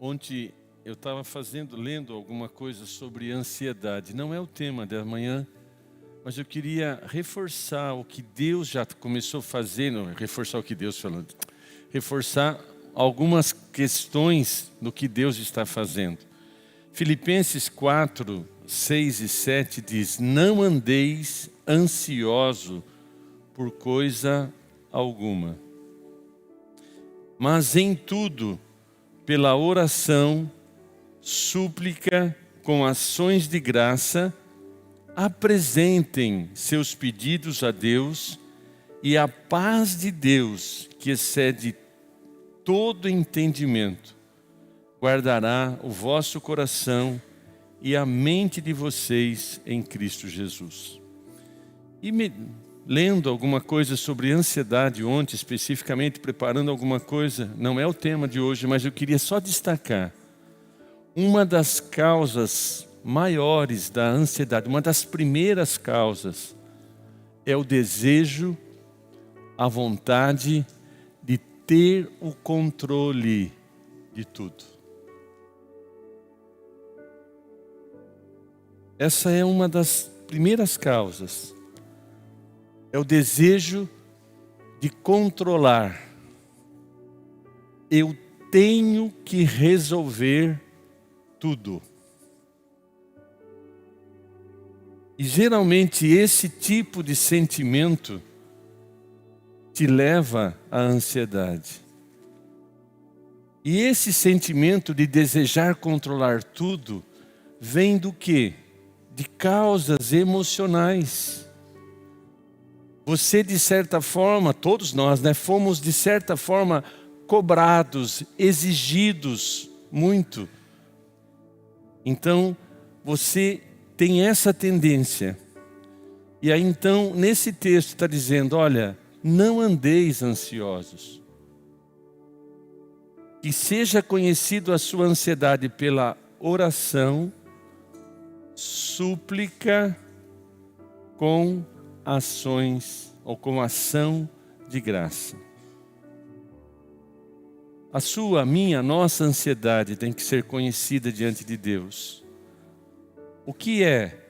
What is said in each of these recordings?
Ontem eu estava lendo alguma coisa sobre ansiedade. Não é o tema da manhã, mas eu queria reforçar o que Deus já começou a fazer, não, reforçar o que Deus falou, reforçar algumas questões do que Deus está fazendo. Filipenses 4, 6 e 7 diz: não andeis ansioso por coisa alguma, mas em tudo, pela oração, súplica, com ações de graça, apresentem seus pedidos a Deus, e a paz de Deus, que excede todo entendimento, guardará o vosso coração e a mente de vocês em Cristo Jesus. E lendo alguma coisa sobre ansiedade ontem, especificamente preparando alguma coisa, não é o tema de hoje, mas eu queria só destacar uma das causas maiores da ansiedade, uma das primeiras causas, é o desejo, a vontade de ter o controle de tudo. Essa é uma das primeiras causas. É o desejo de controlar. Eu tenho que resolver tudo. E geralmente esse tipo de sentimento te leva à ansiedade. E esse sentimento de desejar controlar tudo vem do quê? De causas emocionais. Você, de certa forma, todos nós, fomos de certa forma cobrados, exigidos muito. Então, você tem essa tendência. E aí então, nesse texto está dizendo, olha, não andeis ansiosos. Que seja conhecido a sua ansiedade pela oração, súplica, com ações ou com ação de graça. A sua, a minha, a nossa ansiedade tem que ser conhecida diante de Deus. O que é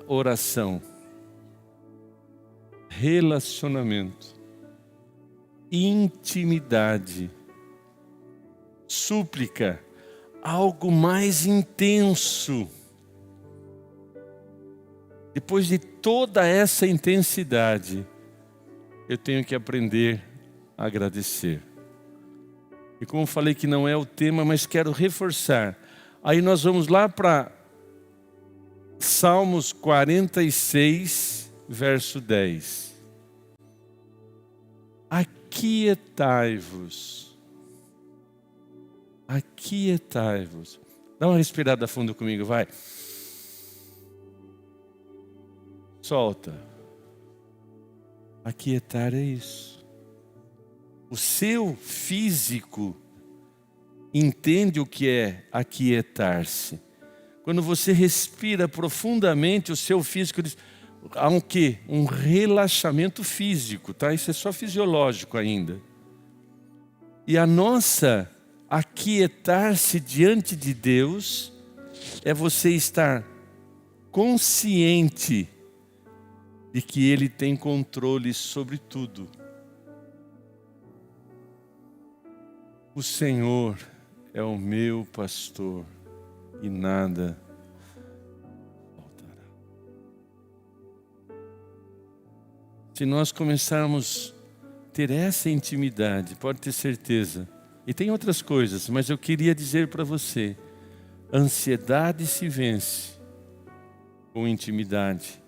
oração? Relacionamento, intimidade, súplica, algo mais intenso. Depois de toda essa intensidade, eu tenho que aprender a agradecer. E como falei que não é o tema, mas quero reforçar. Aí nós vamos lá para Salmos 46, verso 10. Aquietai-vos. Aquietai-vos. Dá uma respirada fundo comigo, vai. Solta. Aquietar é isso. O seu físico entende o que é aquietar-se. Quando você respira profundamente, o seu físico diz, há um quê? Um relaxamento físico, tá? Isso é só fisiológico ainda. E a nossa aquietar-se diante de Deus é você estar consciente de que Ele tem controle sobre tudo. O Senhor é o meu pastor e nada faltará. Se nós começarmos a ter essa intimidade, pode ter certeza, e tem outras coisas, mas eu queria dizer para você, a ansiedade se vence com intimidade,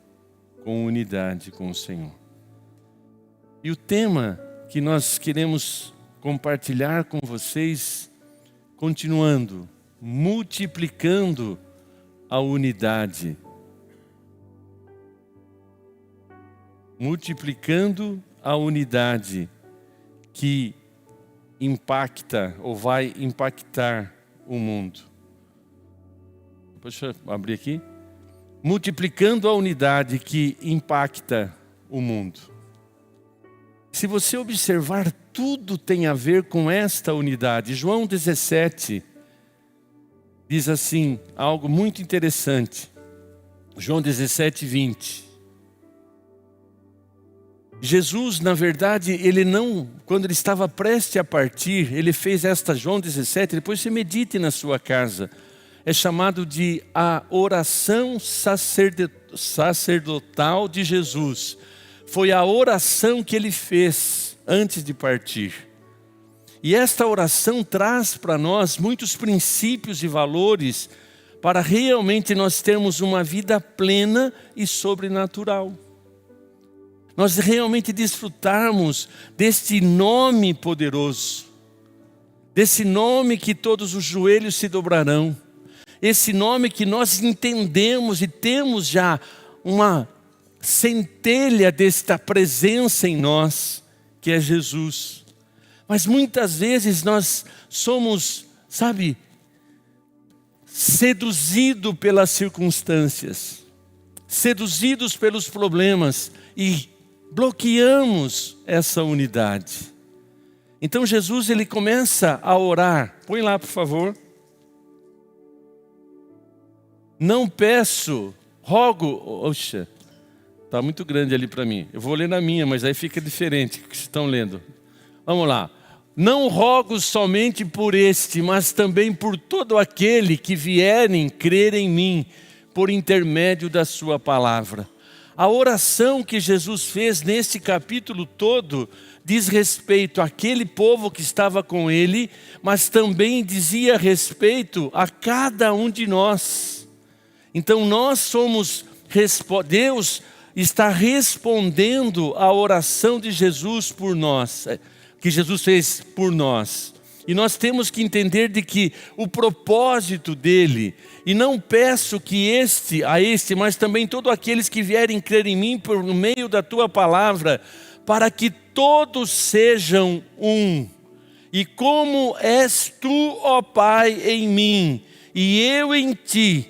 com unidade com o Senhor. E o tema que nós queremos compartilhar com vocês, continuando, multiplicando a unidade. Multiplicando a unidade que impacta ou vai impactar o mundo. Deixa eu abrir aqui. Multiplicando a unidade que impacta o mundo. Se você observar, tudo tem a ver com esta unidade. João 17 diz assim, algo muito interessante. João 17, 20. Jesus, na verdade, quando ele estava prestes a partir, ele fez João 17, depois você medite na sua casa. É chamado de a oração sacerdotal de Jesus. Foi a oração que ele fez antes de partir. E esta oração traz para nós muitos princípios e valores para realmente nós termos uma vida plena e sobrenatural. Nós realmente desfrutarmos deste nome poderoso, desse nome que todos os joelhos se dobrarão, esse nome que nós entendemos e temos já uma centelha desta presença em nós, que é Jesus. Mas muitas vezes nós somos, seduzidos pelas circunstâncias, seduzidos pelos problemas e bloqueamos essa unidade. Então Jesus, ele começa a orar. Põe lá, por favor. Não peço, rogo. Oxa, está muito grande ali para mim. Eu vou ler na minha, mas aí fica diferente o que vocês estão lendo. Vamos lá. Não rogo somente por este, mas também por todo aquele que vierem crer em mim, por intermédio da sua palavra. A oração que Jesus fez nesse capítulo todo diz respeito àquele povo que estava com ele, mas também dizia respeito a cada um de nós. Então Deus está respondendo à oração de Jesus por nós, que Jesus fez por nós. E nós temos que entender de que o propósito dele, e não peço que mas também todos aqueles que vierem crer em mim por meio da tua palavra, para que todos sejam um. E como és tu, ó Pai, em mim, e eu em ti,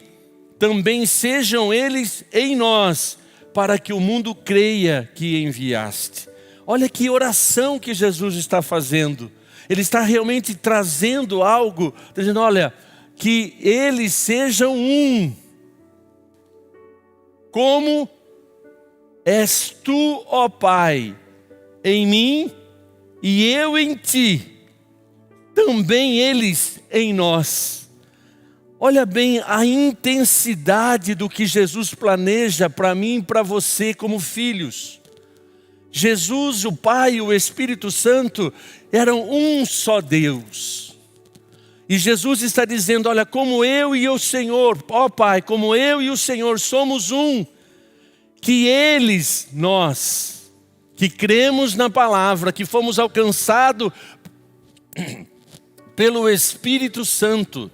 também sejam eles em nós, para que o mundo creia que enviaste. Olha que oração que Jesus está fazendo. Ele está realmente trazendo algo, dizendo, olha, que eles sejam um. Como és tu, ó Pai, em mim e eu em ti, também eles em nós. Olha bem a intensidade do que Jesus planeja para mim e para você como filhos. Jesus, o Pai e o Espírito Santo eram um só Deus. E Jesus está dizendo, olha, como eu e o Senhor, ó Pai, como eu e o Senhor somos um, que eles, nós, que cremos na palavra, que fomos alcançados pelo Espírito Santo,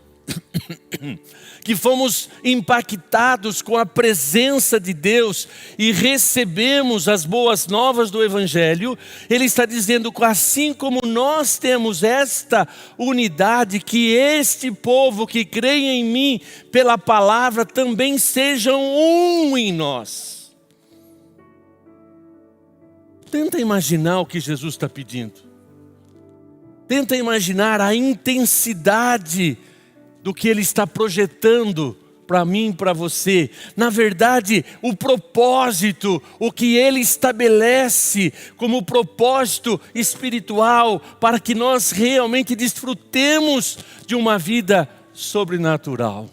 que fomos impactados com a presença de Deus e recebemos as boas novas do Evangelho, ele está dizendo, assim como nós temos esta unidade, que este povo que crê em mim pela palavra também sejam um em nós. Tenta imaginar o que Jesus está pedindo. Tenta imaginar a intensidade do que Ele está projetando para mim e para você. Na verdade, o propósito, o que Ele estabelece como propósito espiritual, para que nós realmente desfrutemos de uma vida sobrenatural.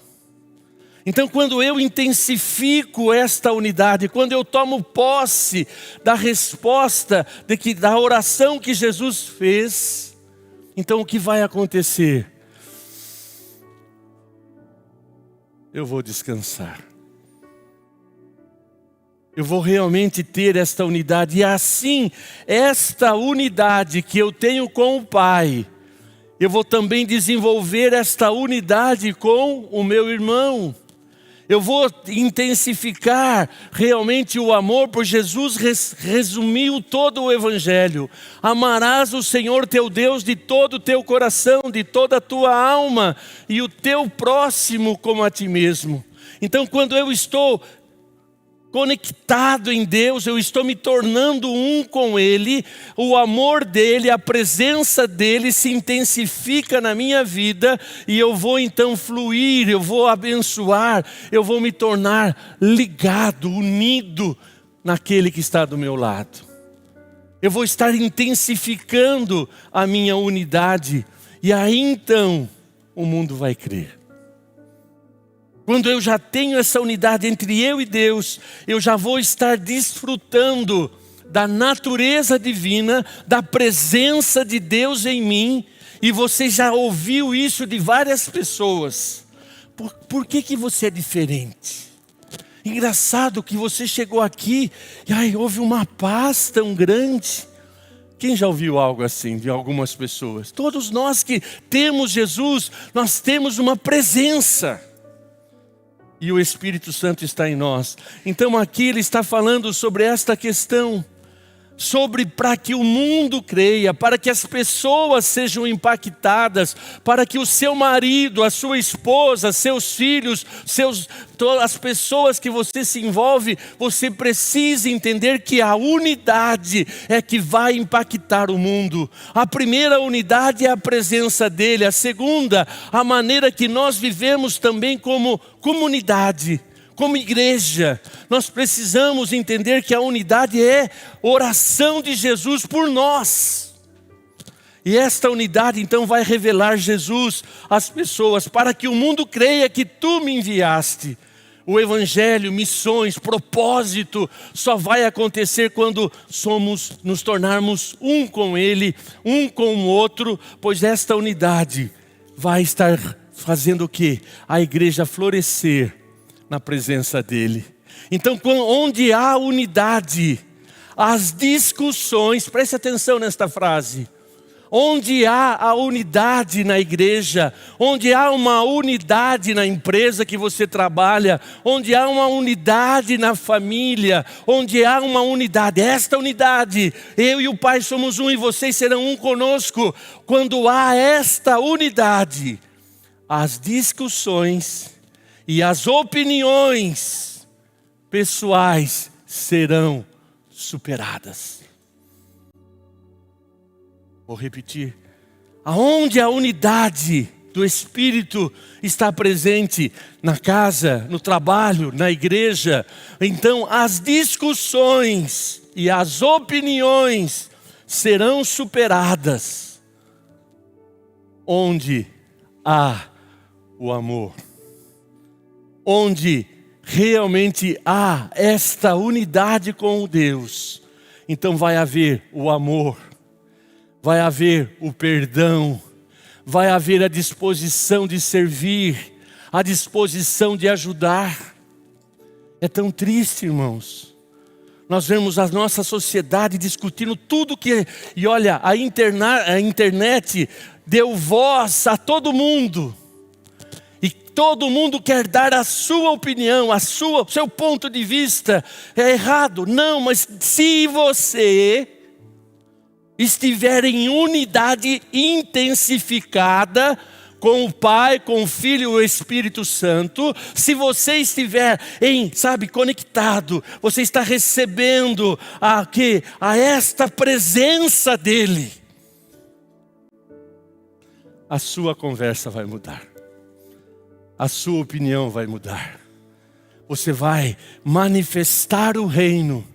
Então, quando eu intensifico esta unidade, quando eu tomo posse da resposta, da oração que Jesus fez, então o que vai acontecer? Eu vou descansar. Eu vou realmente ter esta unidade. E assim, esta unidade que eu tenho com o Pai, eu vou também desenvolver esta unidade com o meu irmão. Eu vou intensificar realmente o amor, por Jesus resumiu todo o Evangelho. Amarás o Senhor teu Deus de todo o teu coração, de toda a tua alma, e o teu próximo como a ti mesmo. Então, quando eu estou conectado em Deus, eu estou me tornando um com Ele, o amor dEle, a presença dEle se intensifica na minha vida e eu vou então fluir, eu vou abençoar, eu vou me tornar ligado, unido naquele que está do meu lado. Eu vou estar intensificando a minha unidade e aí então o mundo vai crer. Quando eu já tenho essa unidade entre eu e Deus, eu já vou estar desfrutando da natureza divina, da presença de Deus em mim. E você já ouviu isso de várias pessoas. Por que você é diferente? Engraçado que você chegou aqui e houve uma paz tão grande. Quem já ouviu algo assim de algumas pessoas? Todos nós que temos Jesus, nós temos uma presença. E o Espírito Santo está em nós. Então aqui ele está falando sobre esta questão. Sobre para que o mundo creia, para que as pessoas sejam impactadas, para que o seu marido, a sua esposa, seus filhos, as pessoas que você se envolve, você precisa entender que a unidade é que vai impactar o mundo. A primeira unidade é a presença dele, a segunda, a maneira que nós vivemos também como comunidade. Como igreja, nós precisamos entender que a unidade é oração de Jesus por nós. E esta unidade então vai revelar Jesus às pessoas, para que o mundo creia que tu me enviaste. O evangelho, missões, propósito, só vai acontecer quando nos tornarmos um com Ele, um com o outro, pois esta unidade vai estar fazendo o quê? A igreja florescer na presença dEle. Então, onde há unidade, as discussões, preste atenção nesta frase, onde há a unidade na igreja, onde há uma unidade na empresa que você trabalha, onde há uma unidade na família, onde há uma unidade, esta unidade, eu e o Pai somos um e vocês serão um conosco. Quando há esta unidade, as discussões e as opiniões pessoais serão superadas. Vou repetir. Aonde a unidade do Espírito está presente, na casa, no trabalho, na igreja, então as discussões e as opiniões serão superadas. Onde há o amor. Onde realmente há esta unidade com o Deus, então vai haver o amor, vai haver o perdão, vai haver a disposição de servir, a disposição de ajudar. É tão triste, irmãos, nós vemos a nossa sociedade discutindo tudo que... E olha, a internet deu voz a todo mundo. Todo mundo quer dar a sua opinião, o seu ponto de vista. É errado? Não, mas se você estiver em unidade intensificada com o Pai, com o Filho e o Espírito Santo, se você estiver conectado, você está recebendo a esta presença dEle, a sua conversa vai mudar. A sua opinião vai mudar. Você vai manifestar o reino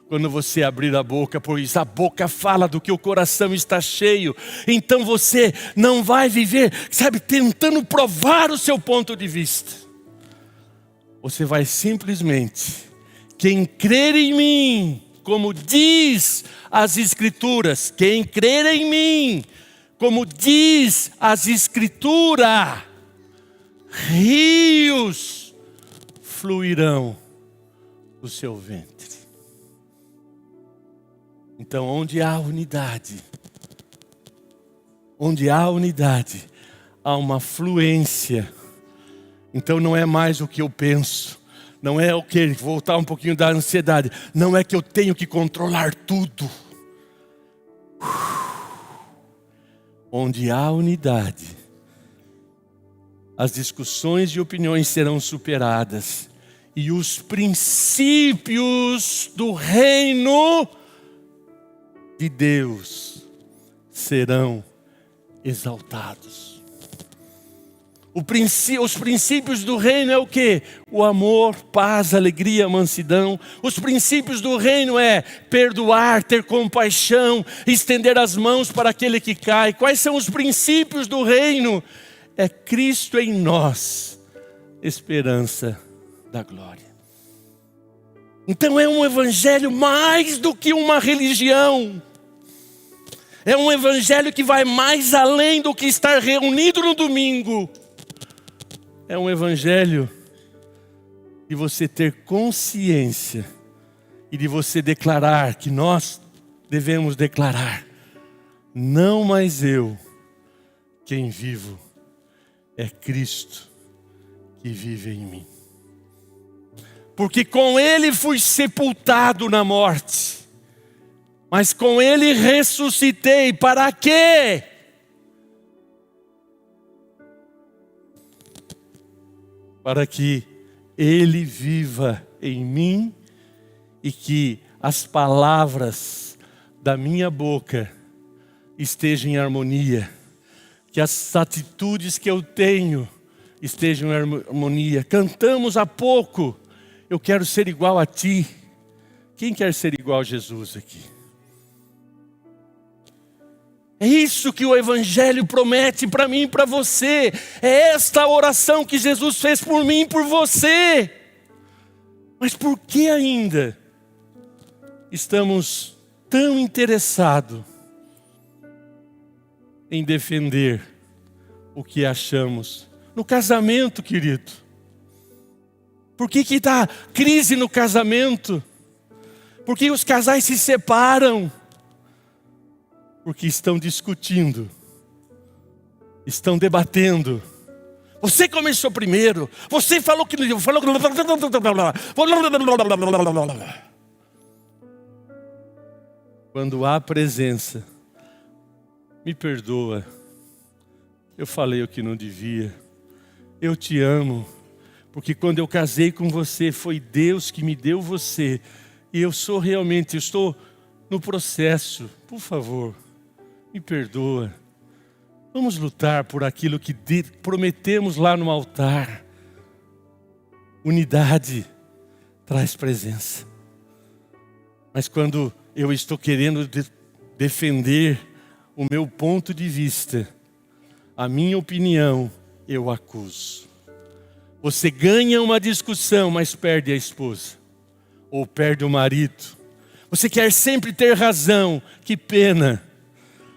quando você abrir a boca, pois a boca fala do que o coração está cheio. Então você não vai viver, tentando provar o seu ponto de vista. Você vai simplesmente, quem crer em mim, como diz as Escrituras, quem crer em mim, como diz as Escrituras, rios fluirão do seu ventre. Então, onde há unidade, há uma fluência. Então não é mais o que eu penso, não é o que, voltar um pouquinho da ansiedade, não é que eu tenho que controlar tudo. Onde há unidade, as discussões e opiniões serão superadas. e os princípios do reino de Deus serão exaltados. Os princípios do reino é o quê? O amor, paz, alegria, mansidão. Os princípios do reino é perdoar, ter compaixão, estender as mãos para aquele que cai. Quais são os princípios do reino? É Cristo em nós, esperança da glória. Então é um evangelho mais do que uma religião. É um evangelho que vai mais além do que estar reunido no domingo. É um evangelho de você ter consciência e de você declarar, que nós devemos declarar: não mais eu quem vivo, é Cristo que vive em mim. Porque com Ele fui sepultado na morte, mas com Ele ressuscitei. Para quê? Para que Ele viva em mim e que as palavras da minha boca estejam em harmonia, que as atitudes que eu tenho estejam em harmonia. Cantamos há pouco: eu quero ser igual a Ti. Quem quer ser igual a Jesus aqui? É isso que o Evangelho promete para mim e para você. É esta a oração que Jesus fez por mim e por você. Mas por que ainda estamos tão interessados em defender o que achamos? No casamento, querido. Por que está crise no casamento? Por que os casais se separam? Porque estão discutindo, estão debatendo. Você começou primeiro, você falou que não falou. Quando há presença, me perdoa, eu falei o que não devia, eu te amo, porque quando eu casei com você, foi Deus que me deu você, e eu estou no processo, por favor. Me perdoa. Vamos lutar por aquilo que prometemos lá no altar. Unidade traz presença. Mas quando eu estou querendo defender o meu ponto de vista, a minha opinião, eu acuso. Você ganha uma discussão, mas perde a esposa. Ou perde o marido. Você quer sempre ter razão. Que pena.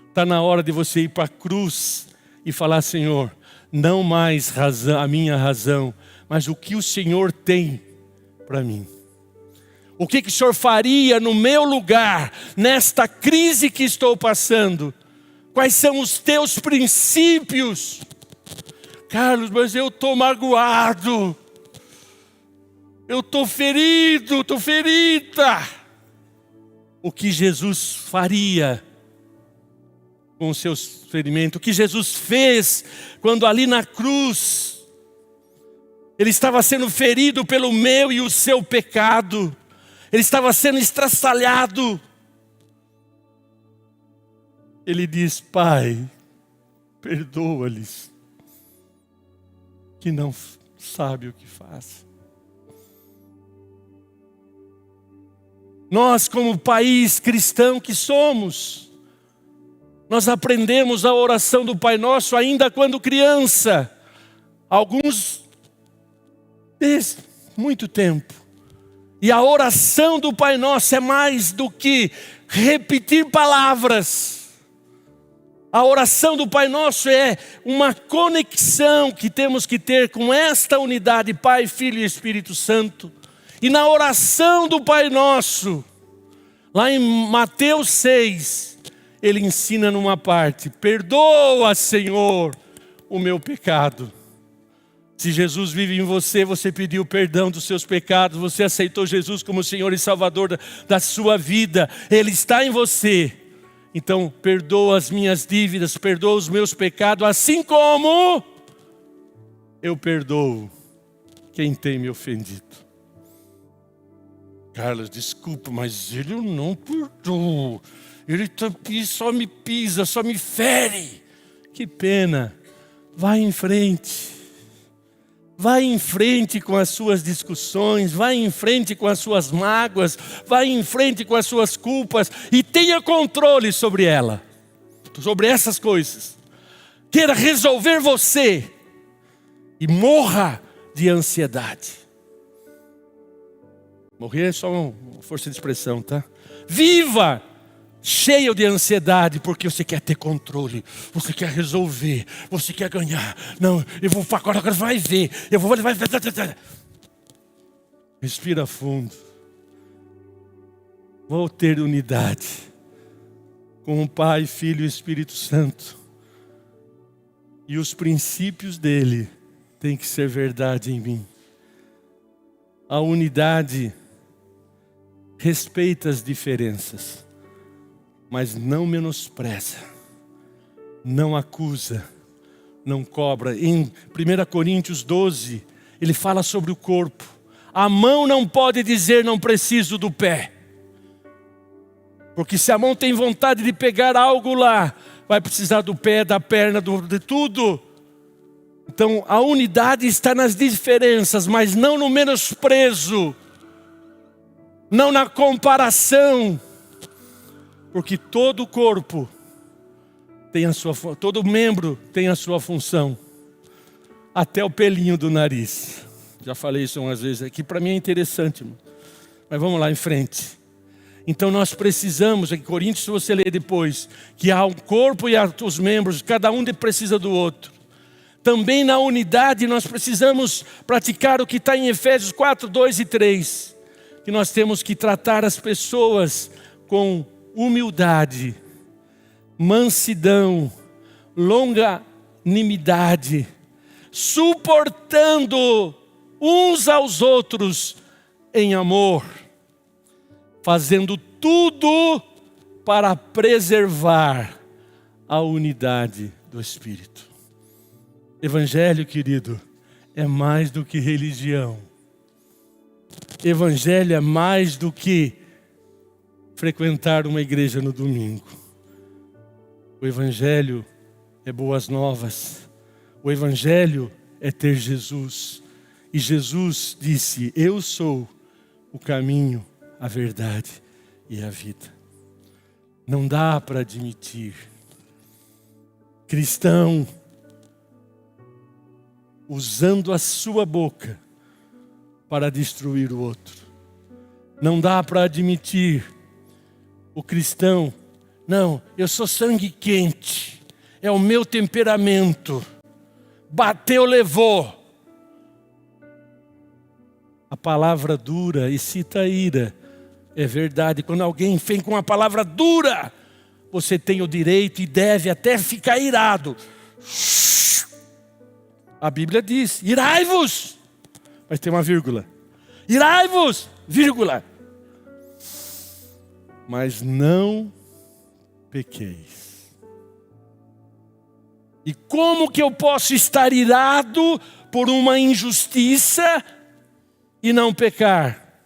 Está na hora de você ir para a cruz e falar: Senhor, não mais a minha razão, mas o que o Senhor tem para mim. O que o Senhor faria no meu lugar, nesta crise que estou passando? Quais são os teus princípios? Carlos, mas eu estou magoado. Eu estou ferido, estou ferida. O que Jesus faria com os seus ferimentos? O que Jesus fez quando ali na cruz Ele estava sendo ferido pelo meu e o seu pecado. Ele estava sendo estraçalhado. Ele diz: Pai, perdoa-lhes, que não sabe o que faz. Nós, como país cristão que somos, nós aprendemos a oração do Pai Nosso ainda quando criança. Alguns desde muito tempo. E a oração do Pai Nosso é mais do que repetir palavras. A oração do Pai Nosso é uma conexão que temos que ter com esta unidade, Pai, Filho e Espírito Santo. E na oração do Pai Nosso, lá em Mateus 6, Ele ensina numa parte: perdoa, Senhor, o meu pecado. Se Jesus vive em você, você pediu perdão dos seus pecados, você aceitou Jesus como Senhor e Salvador da sua vida, Ele está em você. Então perdoa as minhas dívidas, perdoa os meus pecados, assim como eu perdoo quem tem me ofendido. Carlos, desculpa, mas ele eu não perdoo. Ele só me pisa, só me fere. Que pena. Vai em frente. Vai em frente com as suas discussões, vai em frente com as suas mágoas, vai em frente com as suas culpas e tenha controle sobre ela, sobre essas coisas. Queira resolver você e morra de ansiedade. Morrer é só uma força de expressão, tá? Viva cheio de ansiedade, porque você quer ter controle, você quer resolver, você quer ganhar. Não, eu vou agora vai ver, vai. Respira fundo. Vou ter unidade com o Pai, Filho e Espírito Santo. E os princípios dele têm que ser verdade em mim. A unidade respeita as diferenças, mas não menospreza, não acusa, não cobra. Em 1 Coríntios 12, ele fala sobre o corpo. A mão não pode dizer não preciso do pé. Porque se a mão tem vontade de pegar algo lá, vai precisar do pé, da perna, de tudo. Então a unidade está nas diferenças, mas não no menosprezo, não na comparação. Porque todo corpo tem a sua, todo membro tem a sua função. Até o pelinho do nariz. Já falei isso umas vezes aqui, para mim é interessante. Mas vamos lá em frente. Então nós precisamos, em Coríntios, se você ler depois, que há um corpo e há os membros, cada um precisa do outro. Também na unidade nós precisamos praticar o que está em Efésios 4, 2 e 3. Que nós temos que tratar as pessoas com humildade, mansidão, longanimidade, suportando uns aos outros em amor, fazendo tudo para preservar a unidade do Espírito. Evangelho, querido, é mais do que religião. Evangelho é mais do que frequentar uma igreja no domingo. O Evangelho é boas novas. O Evangelho é ter Jesus. E Jesus disse: eu sou o caminho, a verdade e a vida. Não dá para admitir cristão usando a sua boca para destruir o outro. Não dá para admitir o cristão, não, eu sou sangue quente, é o meu temperamento, bateu, levou. A palavra dura excita a ira, é verdade. Quando alguém vem com uma palavra dura, você tem o direito e deve até ficar irado. A Bíblia diz, irai-vos, mas tem uma vírgula. Irai-vos, vírgula. Mas não pequeis. E como que eu posso estar irado por uma injustiça e não pecar?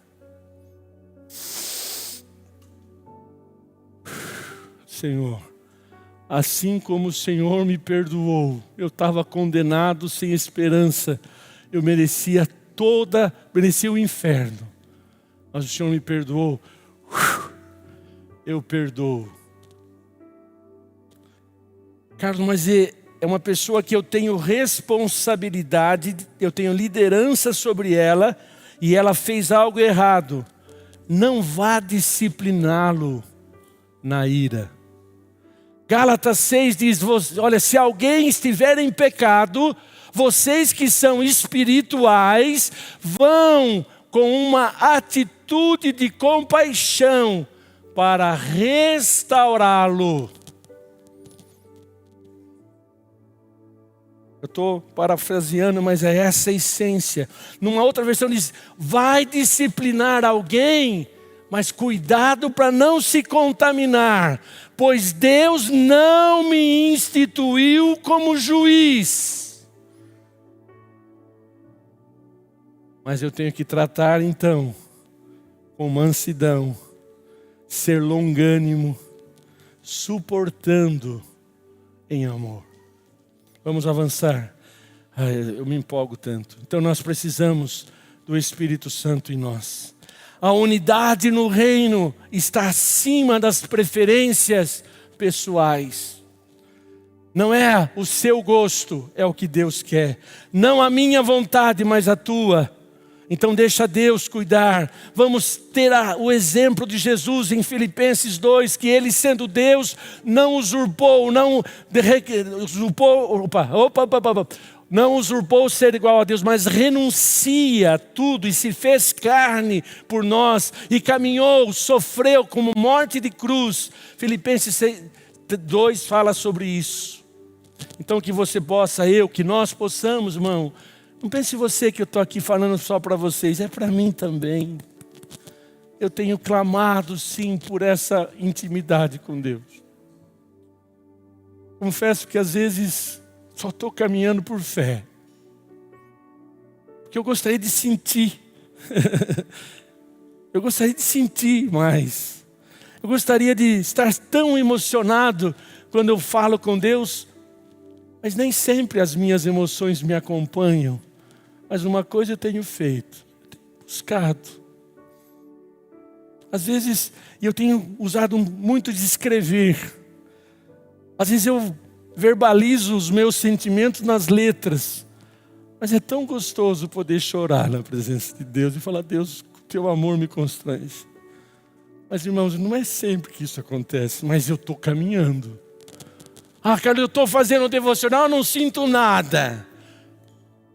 Senhor, assim como o Senhor me perdoou, eu estava condenado sem esperança, eu merecia o inferno, mas o Senhor me perdoou, eu perdoo. Carlos, mas é uma pessoa que eu tenho responsabilidade, eu tenho liderança sobre ela, e ela fez algo errado. Não vá discipliná-lo na ira. Gálatas 6 diz, olha, se alguém estiver em pecado, vocês que são espirituais, vão com uma atitude de compaixão para restaurá-lo. Eu estou parafraseando, mas é essa a essência. Numa outra versão diz, vai disciplinar alguém, mas cuidado para não se contaminar, pois Deus não me instituiu como juiz. Mas eu tenho que tratar então com mansidão, ser longânimo, suportando em amor. Vamos avançar. Eu me empolgo tanto. Então nós precisamos do Espírito Santo em nós. A unidade no reino está acima das preferências pessoais. Não é o seu gosto, é o que Deus quer. Não a minha vontade, mas a tua. Então deixa Deus cuidar. Vamos ter o exemplo de Jesus em Filipenses 2, que ele sendo Deus, não usurpou, não usurpou ser igual a Deus, mas renuncia a tudo e se fez carne por nós e caminhou, sofreu como morte de cruz. Filipenses 2 fala sobre isso. Então que você possa, que nós possamos, irmão. Não pense você que eu estou aqui falando só para vocês, é para mim também. Eu tenho clamado sim por essa intimidade com Deus. Confesso que às vezes só estou caminhando por fé. Porque eu gostaria de sentir. Eu gostaria de sentir mais. Eu gostaria de estar tão emocionado quando eu falo com Deus. Mas nem sempre as minhas emoções me acompanham. Mas uma coisa eu tenho feito. Eu tenho buscado. Às vezes eu tenho usado muito de escrever. Às vezes eu verbalizo os meus sentimentos nas letras. Mas é tão gostoso poder chorar na presença de Deus e falar: Deus, teu amor me constrange. Mas irmãos, não é sempre que isso acontece, mas eu estou caminhando. Carlos, eu estou fazendo o devocional, não sinto nada.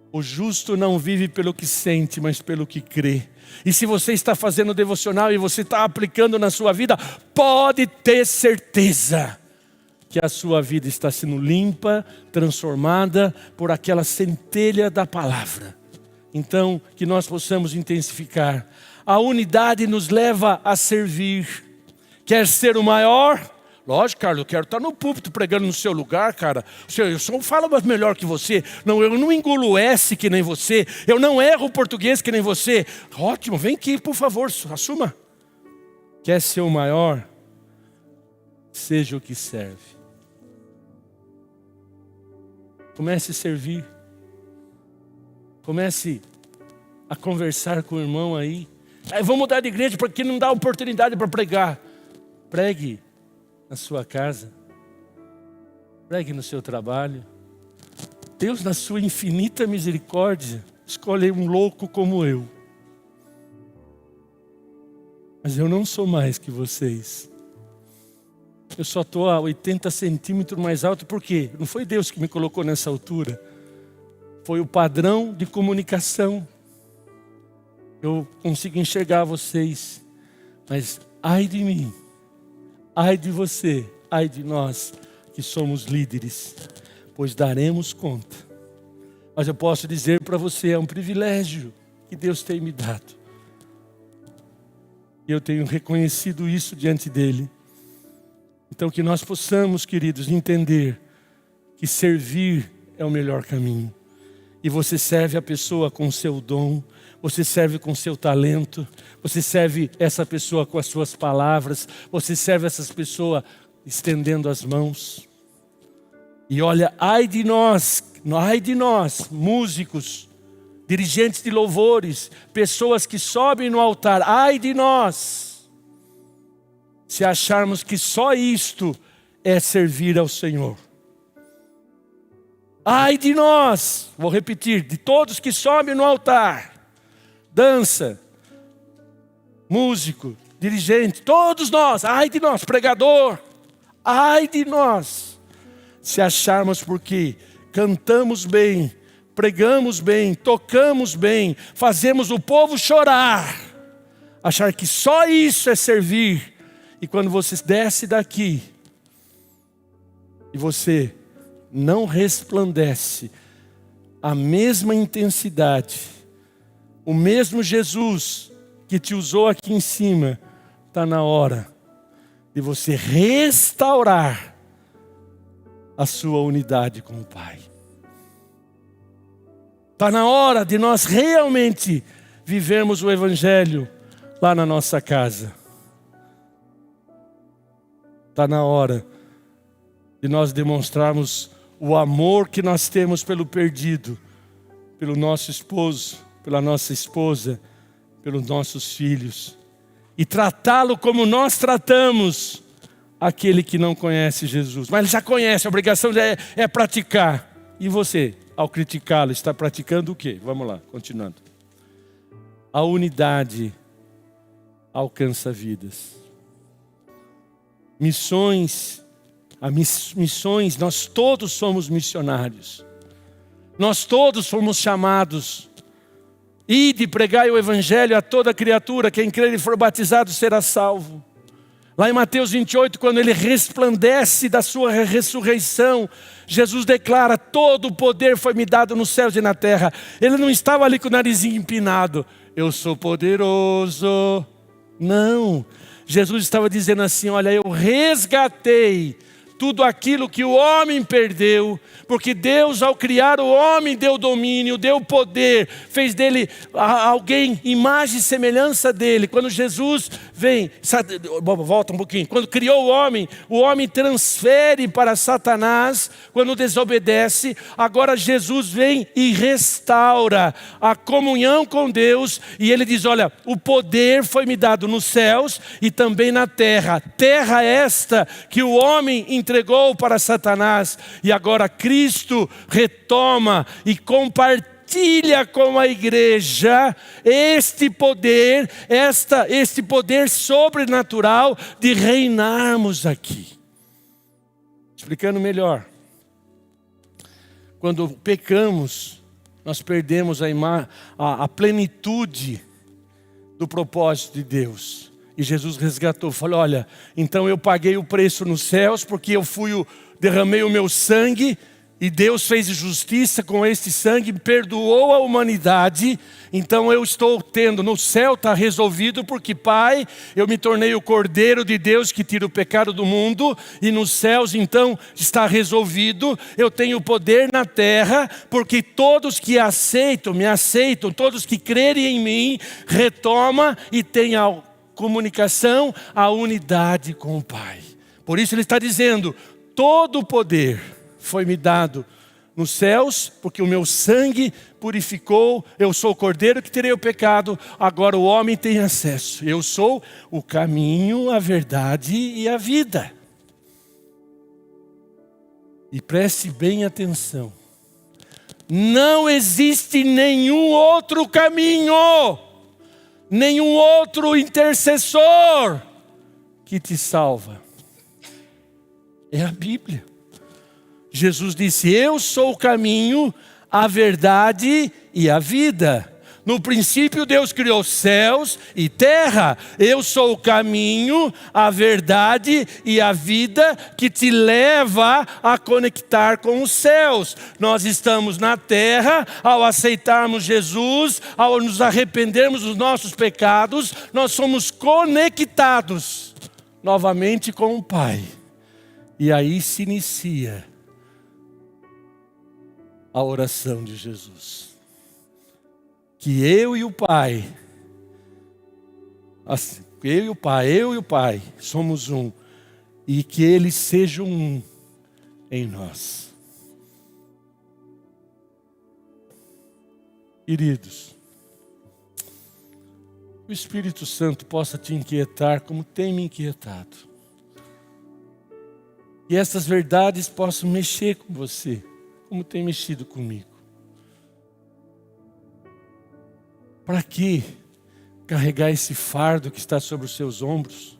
O justo não vive pelo que sente, mas pelo que crê. E se você está fazendo o devocional e você está aplicando na sua vida, pode ter certeza que a sua vida está sendo limpa, transformada por aquela centelha da palavra. Então, que nós possamos intensificar. A unidade nos leva a servir. Quer ser o maior? Lógico, Carlos, eu quero estar no púlpito pregando no seu lugar, cara. Eu só falo melhor que você. Não, eu não engulo S que nem você. Eu não erro o português que nem você. Ótimo, vem aqui, por favor, assuma. Quer ser o maior? Seja o que serve. Comece a servir. Comece a conversar com o irmão aí. Vou mudar de igreja porque não dá oportunidade para pregar. Pregue na sua casa. Pregue no seu trabalho. Deus, na sua infinita misericórdia, escolhe um louco como eu. Mas eu não sou mais que vocês. Eu só estou a 80 centímetros mais alto. Por quê? Não foi Deus que me colocou nessa altura. Foi o padrão de comunicação. Eu consigo enxergar vocês. Mas ai de mim. Ai de você, ai de nós que somos líderes, pois daremos conta. Mas eu posso dizer para você, é um privilégio que Deus tem me dado. E eu tenho reconhecido isso diante dEle. Então que nós possamos, queridos, entender que servir é o melhor caminho. E você serve a pessoa com o seu dom, você serve com o seu talento, você serve essa pessoa com as suas palavras, você serve essas pessoas estendendo as mãos. E olha, ai de nós, músicos, dirigentes de louvores, pessoas que sobem no altar, ai de nós, se acharmos que só isto é servir ao Senhor. Ai de nós, vou repetir, de todos que sobem no altar, dança, músico, dirigente, todos nós, ai de nós, pregador, ai de nós, se acharmos porque cantamos bem, pregamos bem, tocamos bem, fazemos o povo chorar, achar que só isso é servir, e quando você desce daqui, e você não resplandece a mesma intensidade, o mesmo Jesus que te usou aqui em cima, está na hora de você restaurar a sua unidade com o Pai. Está na hora de nós realmente vivermos o Evangelho lá na nossa casa. Está na hora de nós demonstrarmos o amor que nós temos pelo perdido, pelo nosso esposo, pela nossa esposa, pelos nossos filhos, e tratá-lo como nós tratamos aquele que não conhece Jesus. Mas ele já conhece, a obrigação é praticar. E você, ao criticá-lo, está praticando o quê? Vamos lá, continuando. A unidade alcança vidas. Missões, nós todos somos missionários. Nós todos fomos chamados. Ide, pregai o evangelho a toda criatura, quem crer e for batizado será salvo. Lá em Mateus 28, quando ele resplandece da sua ressurreição, Jesus declara: todo o poder foi me dado nos céus e na terra. Ele não estava ali com o narizinho empinado: eu sou poderoso. Não, Jesus estava dizendo assim: olha, eu resgatei tudo aquilo que o homem perdeu, porque Deus, ao criar o homem, deu domínio, deu poder, fez dele alguém, imagem e semelhança dele. Quando Jesus vem, volta um pouquinho, quando criou o homem transfere para Satanás, quando desobedece. Agora Jesus vem e restaura a comunhão com Deus, e ele diz: olha, o poder foi me dado nos céus e também na terra. Terra esta que o homem entregou para Satanás, e agora Cristo retoma e compartilha com a igreja este poder, este poder sobrenatural de reinarmos aqui. Explicando melhor, quando pecamos, nós perdemos a plenitude do propósito de Deus. E Jesus resgatou, falou: olha, então eu paguei o preço nos céus, porque derramei o meu sangue, e Deus fez justiça com este sangue, perdoou a humanidade. Então eu estou tendo, no céu está resolvido, porque Pai, eu me tornei o Cordeiro de Deus que tira o pecado do mundo, e nos céus então está resolvido. Eu tenho poder na terra, porque todos que me aceitam, todos que crerem em mim, retoma e tem a comunicação, a unidade com o Pai. Por isso ele está dizendo: todo o poder foi me dado nos céus, porque o meu sangue purificou. Eu sou o Cordeiro que tirei o pecado. Agora o homem tem acesso. Eu sou o caminho, a verdade e a vida. E preste bem atenção: não existe nenhum outro caminho, nenhum outro intercessor que te salva. É a Bíblia. Jesus disse: eu sou o caminho, a verdade e a vida. No princípio Deus criou céus e terra. Eu sou o caminho, a verdade e a vida que te leva a conectar com os céus. Nós estamos na terra, ao aceitarmos Jesus, ao nos arrependermos dos nossos pecados, nós somos conectados novamente com o Pai. E aí se inicia a oração de Jesus. Que eu e o Pai, eu e o Pai somos um, e que eles sejam um em nós. Queridos, o Espírito Santo possa te inquietar como tem me inquietado. E essas verdades possam mexer com você, como tem mexido comigo. Para que carregar esse fardo que está sobre os seus ombros?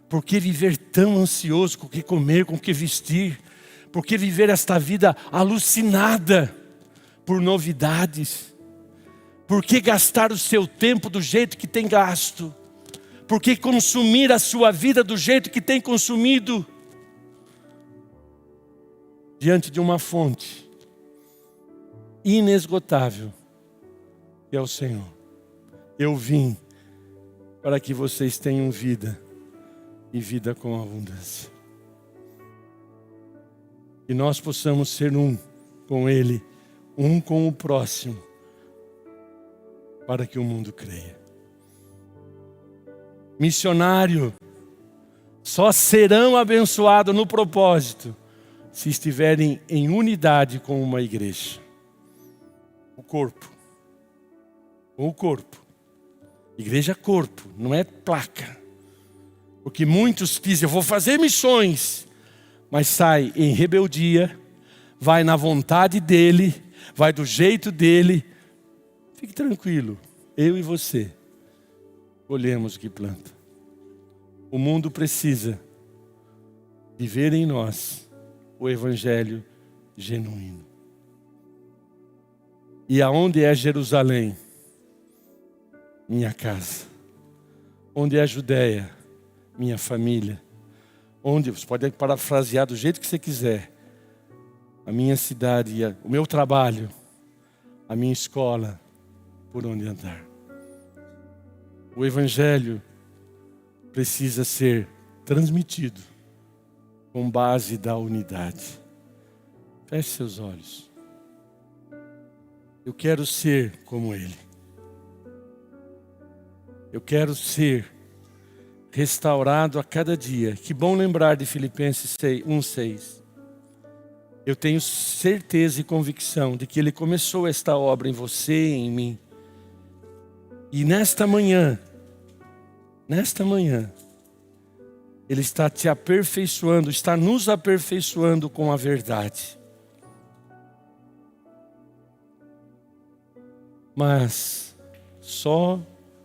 Por que viver tão ansioso com o que comer, com o que vestir? Por que viver esta vida alucinada por novidades? Por que gastar o seu tempo do jeito que tem gasto? Por que consumir a sua vida do jeito que tem consumido? Diante de uma fonte inesgotável, que é o Senhor. Eu vim para que vocês tenham vida, e vida com abundância. E nós possamos ser um com Ele, um com o próximo, para que o mundo creia. missionário, só serão abençoados no propósito se estiverem em unidade com uma igreja. O corpo. Com o corpo. Igreja é corpo, não é placa. Porque muitos dizem, eu vou fazer missões, mas sai em rebeldia, vai na vontade dele, vai do jeito dele. Fique tranquilo, eu e você colhemos o que planta. O mundo precisa viver em nós o evangelho genuíno. E aonde é Jerusalém? Minha casa. Onde é a Judéia? Minha família. Onde, você pode parafrasear do jeito que você quiser. A minha cidade, o meu trabalho, a minha escola, por onde andar. O evangelho precisa ser transmitido com base da unidade. Feche seus olhos. Eu quero ser como Ele. Eu quero ser restaurado a cada dia. Que bom lembrar de Filipenses 1:6. Eu tenho certeza e convicção de que Ele começou esta obra em você e em mim. E nesta manhã, Ele está te aperfeiçoando, está nos aperfeiçoando com a verdade. Mas só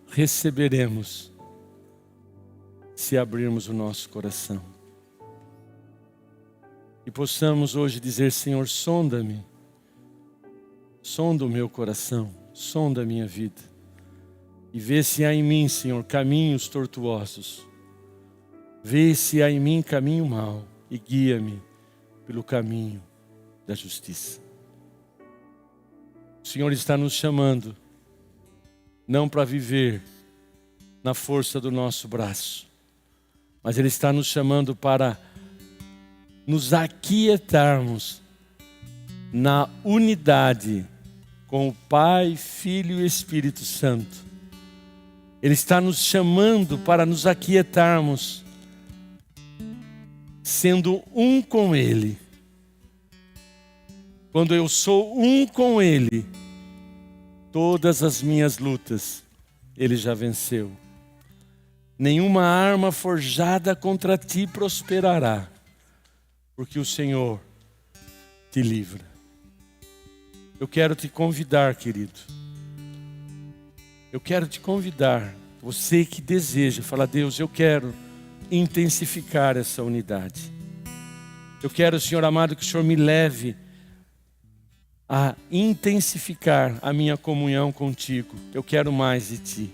receberemos se abrirmos o nosso coração. E possamos hoje dizer, Senhor, sonda-me. Sonda o meu coração, sonda a minha vida. E vê se há em mim, Senhor, caminhos tortuosos. Vê se há em mim caminho mau e guia-me pelo caminho da justiça. O Senhor está nos chamando, não para viver na força do nosso braço, mas Ele está nos chamando para nos aquietarmos na unidade com o Pai, Filho e Espírito Santo. Ele está nos chamando para nos aquietarmos, sendo um com Ele. Quando eu sou um com Ele, todas as minhas lutas, Ele já venceu. Nenhuma arma forjada contra ti prosperará, porque o Senhor te livra. Eu quero te convidar, querido. Eu quero te convidar, você que deseja, fala, Deus, eu quero intensificar essa unidade. Eu quero, Senhor amado, que o Senhor me leve a intensificar a minha comunhão contigo. Eu quero mais de ti.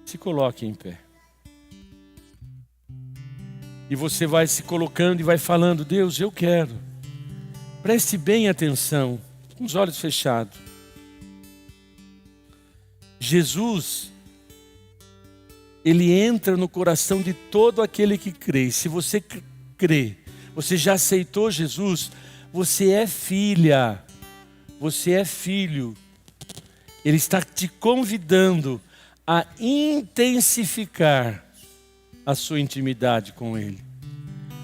Se coloque em pé. E você vai se colocando e vai falando, Deus, eu quero. Preste bem atenção, com os olhos fechados. Jesus, Ele entra no coração de todo aquele que crê. Se você crê, você já aceitou Jesus, você é filha, você é filho. Ele está te convidando a intensificar a sua intimidade com Ele.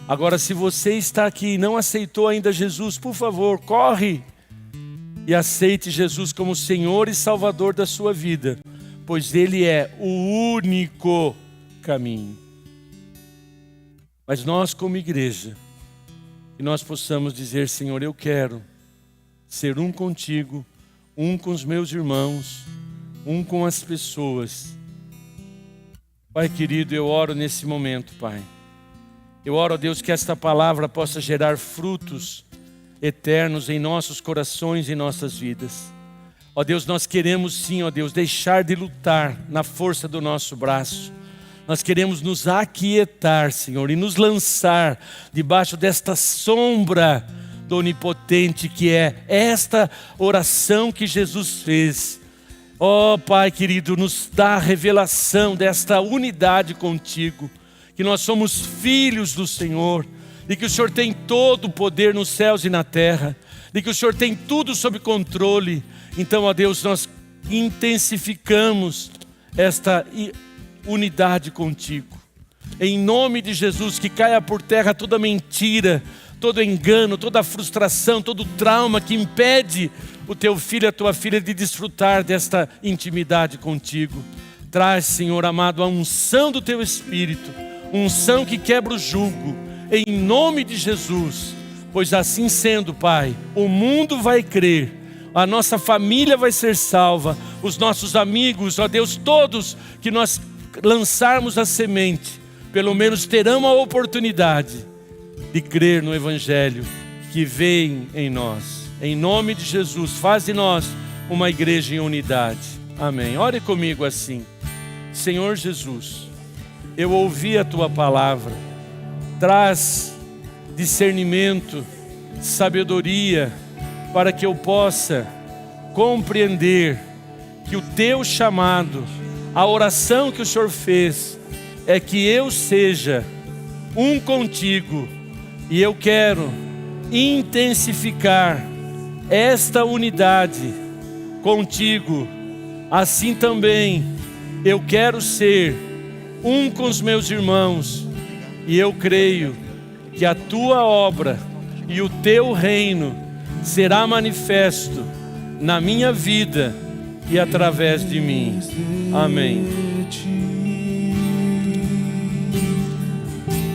Agora, se você está aqui e não aceitou ainda Jesus, por favor, corre e aceite Jesus como Senhor e Salvador da sua vida, pois Ele é o único caminho. Mas nós, como igreja, que nós possamos dizer, Senhor, eu quero ser um contigo, um com os meus irmãos, um com as pessoas. Pai querido, eu oro nesse momento, Pai. Eu oro, ó Deus, que esta palavra possa gerar frutos eternos em nossos corações e nossas vidas. Ó Deus, nós queremos sim, ó Deus, deixar de lutar na força do nosso braço. Nós queremos nos aquietar, Senhor, e nos lançar debaixo desta sombra do Onipotente, que é esta oração que Jesus fez. Ó Pai querido, nos dá a revelação desta unidade contigo, que nós somos filhos do Senhor, e que o Senhor tem todo o poder nos céus e na terra, e que o Senhor tem tudo sob controle. Então, ó Deus, nós intensificamos esta unidade contigo. Em nome de Jesus, que caia por terra toda mentira, todo engano, toda frustração, todo trauma que impede o teu filho e a tua filha de desfrutar desta intimidade contigo. Traz, Senhor amado, a unção do teu Espírito, unção que quebra o jugo, em nome de Jesus. Pois assim sendo, Pai, o mundo vai crer, a nossa família vai ser salva, os nossos amigos, ó Deus, todos que nós lançarmos a semente, pelo menos terão a oportunidade de crer no Evangelho que vem em nós. Em nome de Jesus, faz de nós uma igreja em unidade. Amém. Ore comigo assim. Senhor Jesus, eu ouvi a Tua palavra. Traz discernimento, sabedoria, para que eu possa compreender que o Teu chamado, a oração que o Senhor fez, é que eu seja um contigo, e eu quero intensificar esta unidade contigo. Assim também eu quero ser um com os meus irmãos, e eu creio que a tua obra e o teu reino será manifesto na minha vida e através de mim. Amém.